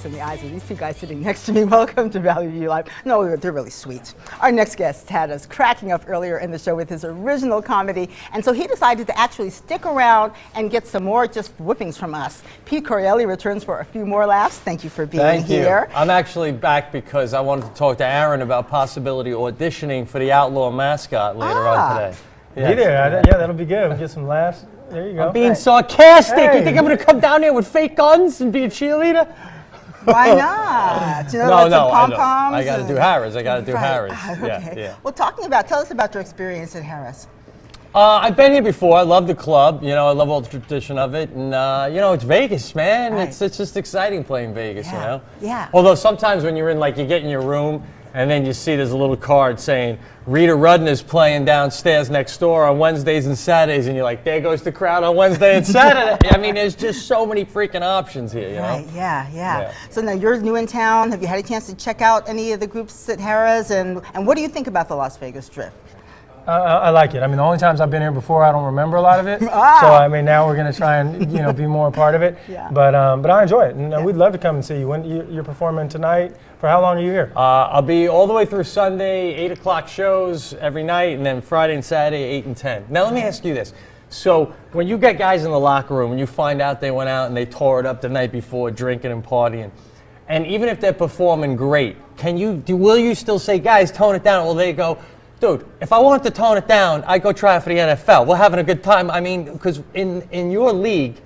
looks in the eyes of these two guys sitting next to me. Welcome to Valley View Live. No, they're really sweet. Our next guest had us cracking up earlier in the show with his original comedy, and so he decided to actually stick around and get some more just whippings from us. Pete Correale returns for a few more laughs. Thank you for being here. I'm actually back because I wanted to talk to Aaron about possibility auditioning for the Outlaw mascot later on today. Yes. Be there. Yeah, that'll be good. We'll get some laughs. There you go. I'm being sarcastic. Hey. You think I'm going to come down there with fake guns and be a cheerleader? Why not? You know, pom-poms. I got to do Harris. Harris. Okay. Yeah. Well, tell us about your experience at Harris. I've been here before. I love the club. You know, I love all the tradition of it. And, you know, it's Vegas, man. Right. It's just exciting playing Vegas, you know? Yeah. Although sometimes when you're in, like, you get in your room and then you see there's a little card saying, Rita Rudden is playing downstairs next door on Wednesdays and Saturdays, and you're like, there goes the crowd on Wednesday and Saturday. I mean, there's just so many freaking options here, you know? Right, yeah. So now you're new in town. Have you had a chance to check out any of the groups at Harris? And what do you think about the Las Vegas Strip? I like it. I mean, the only times I've been here before, I don't remember a lot of it. So, I mean, now we're going to try and, you know, be more a part of it. Yeah. But I enjoy it. And we'd love to come and see you. When you're performing tonight, for how long are you here? I'll be all the way through Sunday, 8 o'clock shows every night, and then Friday and Saturday, 8 and 10. Now, let me ask you this. So, when you get guys in the locker room and you find out they went out and they tore it up the night before, drinking and partying, and even if they're performing great, will you still say, guys, tone it down? Or will they go, dude, if I wanted to tone it down, I'd go try it for the NFL. We're having a good time. I mean, because in your league,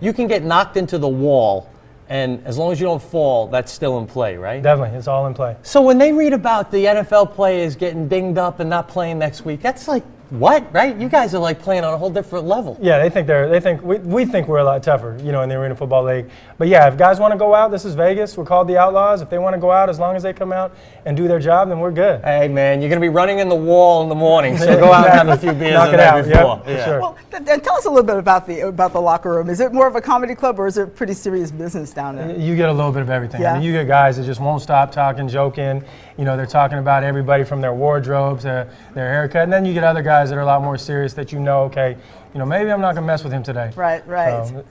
you can get knocked into the wall, and as long as you don't fall, that's still in play, right? Definitely, it's all in play. So when they read about the NFL players getting dinged up and not playing next week, that's like, what, right? You guys are like playing on a whole different level. Yeah, we think we're a lot tougher, you know, in the Arena Football League. But yeah, if guys want to go out, this is Vegas. We're called the Outlaws. If they want to go out, as long as they come out and do their job, then we're good. Hey, man, you're going to be running in the wall in the morning, so go out and have a few beers the night before. Yep, sure. Well, and tell us a little bit about the locker room. Is it more of a comedy club, or is it pretty serious business down there? You get a little bit of everything. Yeah. I mean, you get guys that just won't stop talking, joking. You know, they're talking about everybody from their wardrobes to their haircut, and then you get other guys that are a lot more serious that you know, okay, you know, maybe I'm not going to mess with him today. Right. So,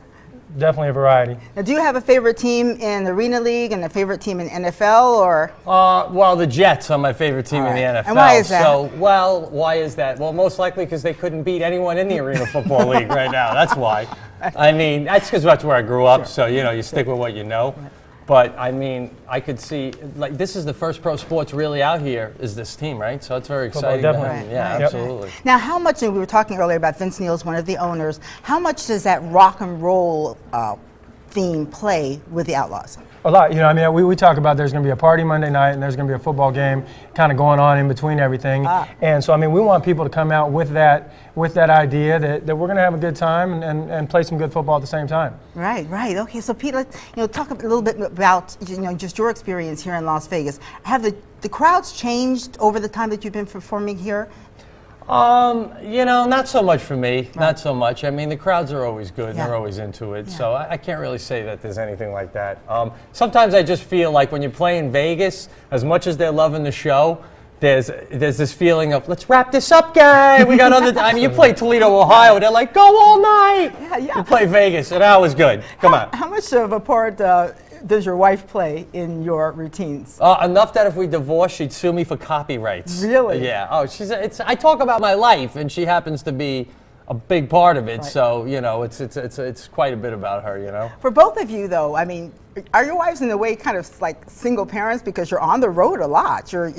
definitely a variety. Now, do you have a favorite team in the Arena League and a favorite team in NFL, or? Well, the Jets are my favorite team in the NFL. And why is that? Why is that? Well, most likely because they couldn't beat anyone in the Arena Football League right now. That's why. I mean, that's because that's where I grew up, so, you know, you stick with what you know. But, I mean, I could see, like, this is the first pro sports really out here is this team, right? So it's very exciting. Definitely. Yeah, absolutely. Now, how much, and we were talking earlier about Vince Neal's one of the owners, how much does that rock and roll theme play with the Outlaws? A lot. You know, I mean, we talk about there's going to be a party Monday night and there's going to be a football game kind of going on in between everything. And so, I mean, we want people to come out with that idea that we're going to have a good time and play some good football at the same time. Right. Okay, so Pete, let's talk a little bit about just your experience here in Las Vegas. Have the crowds changed over the time that you've been performing here? You know, not so much for me. Right. Not so much. I mean, the crowds are always good. Yeah. They're always into it. Yeah. So I can't really say that there's anything like that. Sometimes I just feel like when you play in Vegas, as much as they're loving the show, there's this feeling of, let's wrap this up, guy. We got other. I mean, you play Toledo, Ohio. They're like, go all night. Yeah. You play Vegas, and that was good. Come on. How much of a part does your wife play in your routines? Enough that if we divorce, she'd sue me for copyrights. Really? Yeah. Oh, I talk about my life, and she happens to be a big part of it. Right. So, you know, it's quite a bit about her, you know. For both of you, though, I mean, are your wives in a way kind of like single parents because you're on the road a lot? Your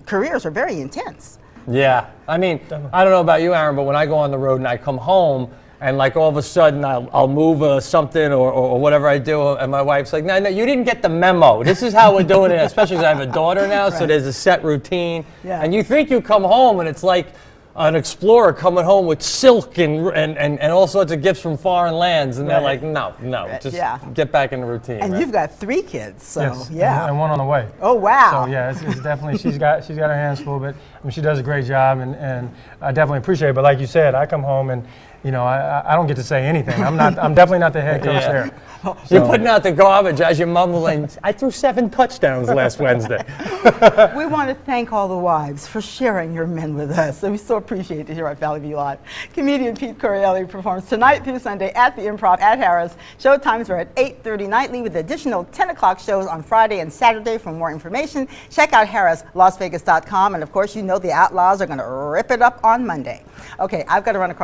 careers are very intense. Yeah. I mean, I don't know about you, Aaron, but when I go on the road and I come home, and like all of a sudden I'll move something or whatever I do, and my wife's like, no, you didn't get the memo. This is how we're doing it, especially because I have a daughter now, so there's a set routine. Yeah. And you think you come home and it's like an explorer coming home with silk and all sorts of gifts from foreign lands, and they're like, no, just get back in the routine. And you've got 3 kids, so yes. And one on the way. Oh, wow. So yeah, it's definitely, she's got her hands full, but I mean, she does a great job, and I definitely appreciate it. But like you said, I come home and, you know, I don't get to say anything. I'm definitely not the head coach there. So. You're putting out the garbage as you're mumbling, I threw 7 touchdowns last Wednesday. We want to thank all the wives for sharing your men with us. We so appreciate it here at Valley View Live. Comedian Pete Correale performs tonight through Sunday at the Improv at Harris. Show times are at 8:30 nightly with additional 10 o'clock shows on Friday and Saturday. For more information, check out harrislasvegas.com. And of course, you know the Outlaws are going to rip it up on Monday. Okay, I've got to run across